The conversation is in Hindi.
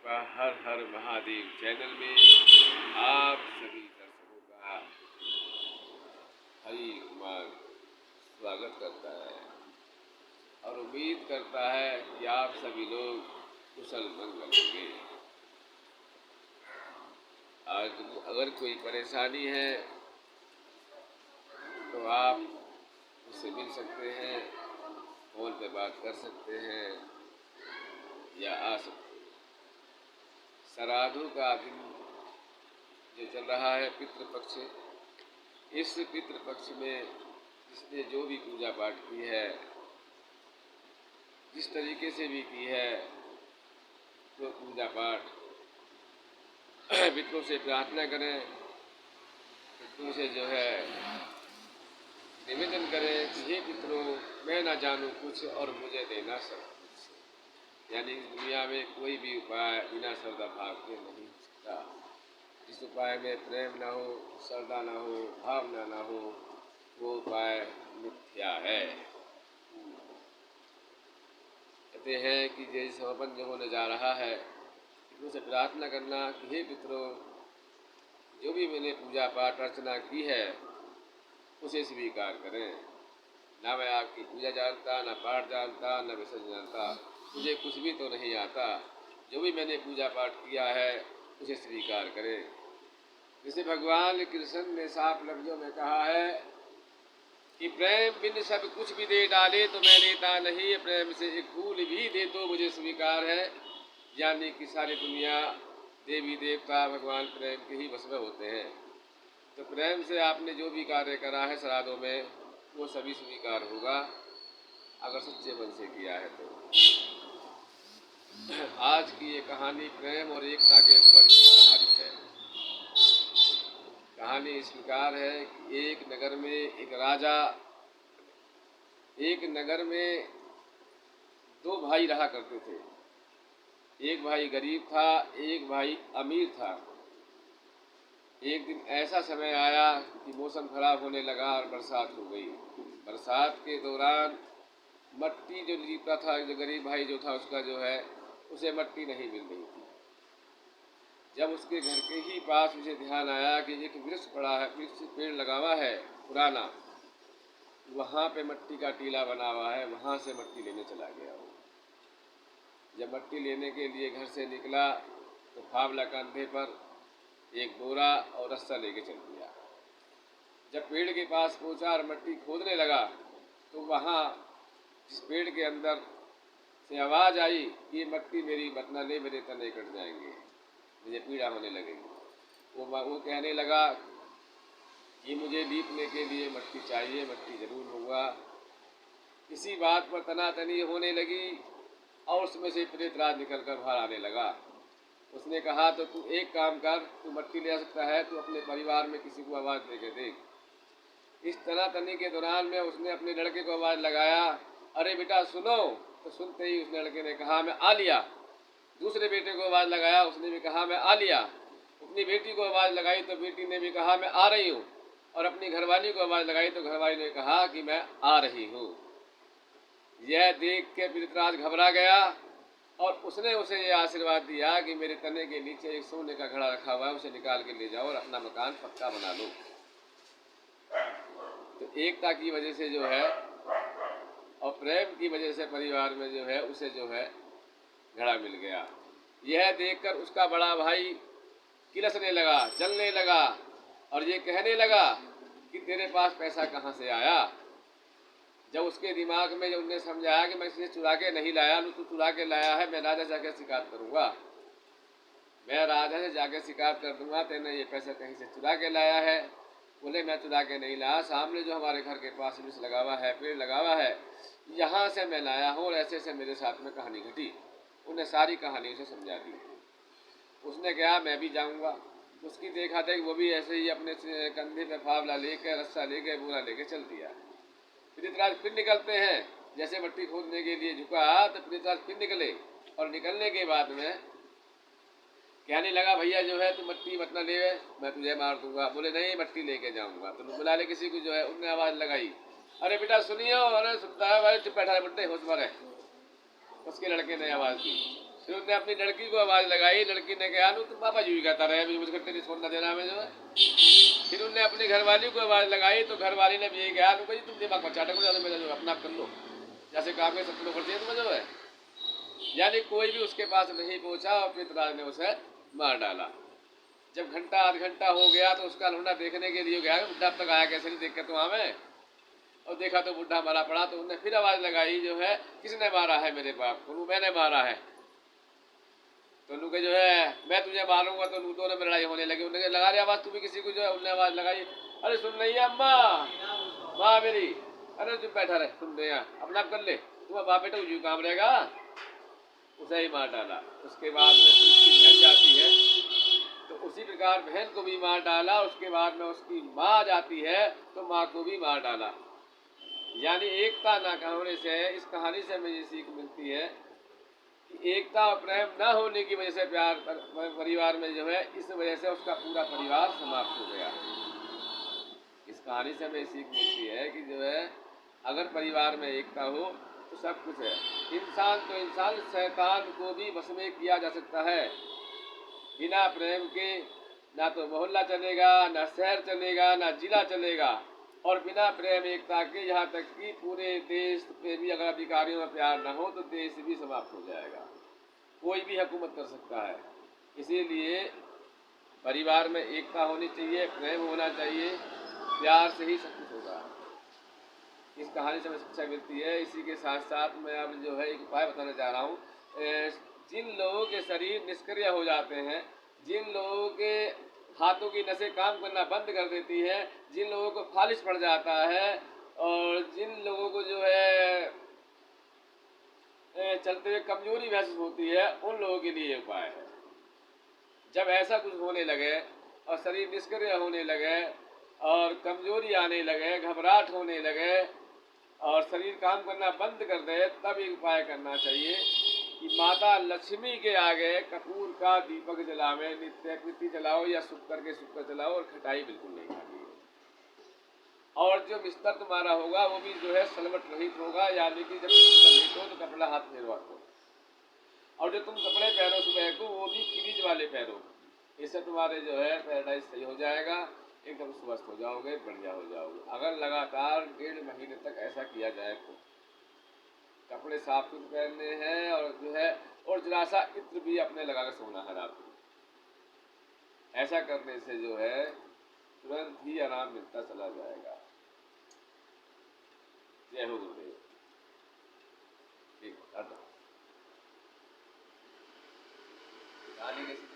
कृपा हर हर महादेव चैनल में आप सभी दर्शकों का हरि कुमार स्वागत करता है और उम्मीद करता है कि आप सभी लोग कुशल मंगल होंगे। आज अगर कोई परेशानी है तो आप मुझसे मिल सकते हैं, फ़ोन पे बात कर सकते हैं या आ सकते हैं। श्राद्धों का दिन जो चल रहा है पितृपक्ष, इस पितृपक्ष में जिसने जो भी पूजा पाठ की है, जिस तरीके से भी की है, तो पूजा पाठ पितरों से प्रार्थना करें, पितरों से जो है निवेदन करें कि हे पितरों, मैं ना जानूं कुछ और मुझे देना सब कुछ। यानी इस दुनिया में कोई भी उपाय बिना श्रद्धा भाव के नहीं हो सकता। जिस उपाय में प्रेम ना हो, श्रद्धा ना हो, भावना ना हो, वो उपाय मिथ्या है। कहते हैं कि जैसे समापन जो होने जा रहा है, पितरों से प्रार्थना करना कि हे पितरों, जो भी मैंने पूजा पाठ अर्चना की है उसे स्वीकार करें। ना मैं आपकी पूजा जानता, ना पाठ जानता, ना विसर्जन जानता, मुझे कुछ भी तो नहीं आता। जो भी मैंने पूजा पाठ किया है उसे स्वीकार करें। जैसे भगवान कृष्ण ने साफ लफ्जों में कहा है कि प्रेम बिन सब कुछ भी दे डाले तो मैं लेता नहीं, प्रेम से एक फूल भी दे तो मुझे स्वीकार है। यानी कि सारी दुनिया देवी देवता भगवान प्रेम के ही वश में होते हैं। तो प्रेम से आपने जो भी कार्य करा है श्राद्धों में, वो सभी स्वीकार होगा अगर सच्चे मन से किया है तो। आज की ये कहानी प्रेम और एकता के ऊपर ही आधारित है। कहानी इस प्रकार है कि एक नगर में एक राजा, एक नगर में दो भाई रहा करते थे। एक भाई गरीब था, एक भाई अमीर था। एक दिन ऐसा समय आया कि मौसम खराब होने लगा और बरसात हो गई। बरसात के दौरान मट्टी जो लीपता था, जो गरीब भाई जो था उसका जो है, उसे मट्टी नहीं मिल रही थी। जब उसके घर के ही पास उसे ध्यान आया कि एक वृक्ष पड़ा है, वृक्ष पेड़ लगा हुआ है पुराना, वहाँ पे मट्टी का टीला बना हुआ है, वहाँ से मट्टी लेने चला गया वो। जब मट्टी लेने के लिए घर से निकला तो फावला कंधे पर एक बोरा और रस्सा लेके चल दिया। जब पेड़ के पास पहुंचा और मट्टी खोदने लगा तो वहाँ जिस पेड़ के अंदर से आवाज़ आई कि ये मट्टी मेरी मत न ले, मेरे तने कट जाएंगे, मुझे पीड़ा होने लगेगी। वो कहने लगा कि मुझे लीपने के लिए मट्टी चाहिए, मट्टी ज़रूर लूँगा। इसी बात पर तनातनी होने लगी और उसमें से प्रेतराज निकल कर बाहर आने लगा। उसने कहा तो तू एक काम कर, तू मट्टी ले सकता है, तू अपने परिवार में किसी को आवाज़ दे के देख। इस तनातनी के दौरान में उसने अपने लड़के को आवाज़ लगाया, अरे बेटा सुनो। तो सुनते ही उस लड़के ने कहा मैं आ लिया। दूसरे बेटे को आवाज़ लगाया, उसने भी कहा मैं आ लिया। अपनी बेटी को आवाज़ लगाई तो बेटी ने भी कहा मैं आ रही हूँ। और अपनी घरवाली को आवाज़ लगाई तो घरवाली ने कहा कि मैं आ रही हूँ। यह देख के पृथ्वीराज घबरा गया और उसने उसे ये आशीर्वाद दिया कि मेरे तने के नीचे एक सोने का घड़ा रखा हुआ है, उसे निकाल के ले जाओ और अपना मकान पक्का बना लो। तो एकता की वजह से जो है और प्रेम की वजह से परिवार में जो है उसे जो है घड़ा मिल गया। यह देखकर उसका बड़ा भाई किलसने लगा, जलने लगा और ये कहने लगा कि तेरे पास पैसा कहाँ से आया। जब उसके दिमाग में जब उन्हें समझाया कि मैं इसे चुरा के नहीं लाया, तू चुरा के लाया है, मैं राजा जाके शिकायत करूँगा, मैं राजा से जाके शिकायत कर दूँगा, तेने ये पैसा कहीं से चुरा के लाया है। बोले मैं चुरा के नहीं लाया, सामने जो हमारे घर के पास वृक्ष लगा हुआ है, पेड़ लगा हुआ है, यहाँ से मैं लाया हूँ और ऐसे ऐसे मेरे साथ में कहानी घटी। उन्हें सारी कहानी उसे समझा दी। उसने कहा मैं भी जाऊँगा। उसकी देखा देख वो भी ऐसे ही अपने कंधे पे फावला लेकर, रस्सा लेकर, बोरा लेकर चल दिया। पृथ्वीराज फिर निकलते हैं, जैसे मट्टी खोदने के लिए झुका तो पृथ्वीराज फिर निकले और निकलने के बाद में कहने लगा भैया जो है तू मट्टी मत न ले, मैं तुझे मार दूंगा। बोले नहीं मट्टी लेके जाऊंगा। तो बुला ले किसी को जो है, उनने आवाज़ लगाई, अरे बेटा सुनियो, अरे सुनता है भाई, चुप बैठा है, बट्टे होश में रहे। उसके लड़के ने आवाज़ दी, फिर उसने अपनी लड़की को आवाज़ लगाई, लड़की ने कहा तो पापा जी भी कहता रहे मुझे तेरी छोड़ना देना में जो है। फिर उनने अपनी घरवाली को आवाज़ लगाई तो घरवाली ने भी यही कहा तो तुम दिमाग मत चाटो, ज़्यादा मेरा जो अपना कर लो, जैसे काम के सब लोग करते हैं तुम्हें जो है। यानी कोई भी उसके पास नहीं पहुंचा और पितराज ने उसे मार डाला। जब घंटा आध घंटा हो गया तो उसका लौंडा देखने के लिए गया, बुढ़ा अब तक आया कैसे नहीं देख के तो हमें, और देखा तो बुढ़ा मरा पड़ा। तो उन्होंने फिर आवाज़ लगाई जो है किसने मारा है मेरे बाप को, मैंने मारा है। तो उनके जो है मैं तुझे मारूंगा, तो दोनों में लड़ाई होने लगी। उन्होंने लगा रही आवाज़ तू भी किसी को जो है, उन्होंने आवाज़ लगाई अरे सुन रही है अम्मा, माँ मेरी, अरे तुम बैठा रहे सुन रहे हैं अपना कर ले, तुम्हारा बाप बेटा उसी काम रहेगा। उसे ही मार डाला। उसके बाद में उसकी बहन जाती है तो उसी प्रकार बहन को भी मार डाला। उसके बाद में उसकी माँ जाती है तो माँ को भी मार डाला। यानी एकता न होने से, इस कहानी से हमें ये सीख मिलती है कि एकता और प्रेम न होने की वजह से प्यार परिवार में जो है, इस वजह से उसका पूरा परिवार समाप्त हो गया। इस कहानी से हमें सीख मिलती है कि जो है अगर परिवार में एकता हो तो सब कुछ है। इंसान तो इंसान, शैतान को भी वश में किया जा सकता है। बिना प्रेम के ना तो मोहल्ला चलेगा, ना शहर चलेगा, ना जिला चलेगा। और बिना प्रेम एकता के यहाँ तक कि पूरे देश पे भी अगर अधिकारियों में प्यार न हो तो देश भी समाप्त हो जाएगा। कोई भी हुकूमत कर सकता है। इसीलिए परिवार में एकता होनी चाहिए, प्रेम होना चाहिए, प्यार से ही सब कुछ होगा। इस कहानी से हमें शिक्षा मिलती है। इसी के साथ साथ मैं अब जो है एक उपाय बताना चाह रहा हूँ। जिन लोगों के शरीर निष्क्रिय हो जाते हैं, जिन लोगों के हाथों की नसें काम करना बंद कर देती हैं, जिन लोगों को फालिश पड़ जाता है, और जिन लोगों को जो है चलते हुए कमजोरी महसूस होती है, उन लोगों के लिए उपाय है। जब ऐसा कुछ होने लगे और शरीर निष्क्रिय होने लगे और कमजोरी आने लगे, घबराहट होने लगे और शरीर काम करना बंद कर दे, तब एक उपाय करना चाहिए कि माता लक्ष्मी के आगे कपूर का दीपक जलावे, नित्य कृति जलाओ या शुक्र के शुक्र जलाओ, और खटाई बिल्कुल नहीं खानी है। और जो बिस्तर तुम्हारा होगा वो भी जो है सलवट रहित होगा, यानी कि जब बिस्तर रहित हो तो कपड़ा हाथ में रखो, और जो तुम कपड़े पहनो सुबह को वो भी फ्रीज वाले पहनो। इससे तुम्हारे जो है पैराडाइज सही हो जाएगा, एकदम स्वस्थ हो जाओगे, बढ़िया हो जाओगे। अगर लगातार 1.5 महीने तक ऐसा किया जाए तो कपड़े साफ सुथरे पहनने हैं, और जो है और जरा सा इत्र भी अपने लगा कर सोना है रात को। ऐसा करने से जो है तुरंत ही आराम मिलता चला जाएगा। जय हो गुरुदेव। ठीक है।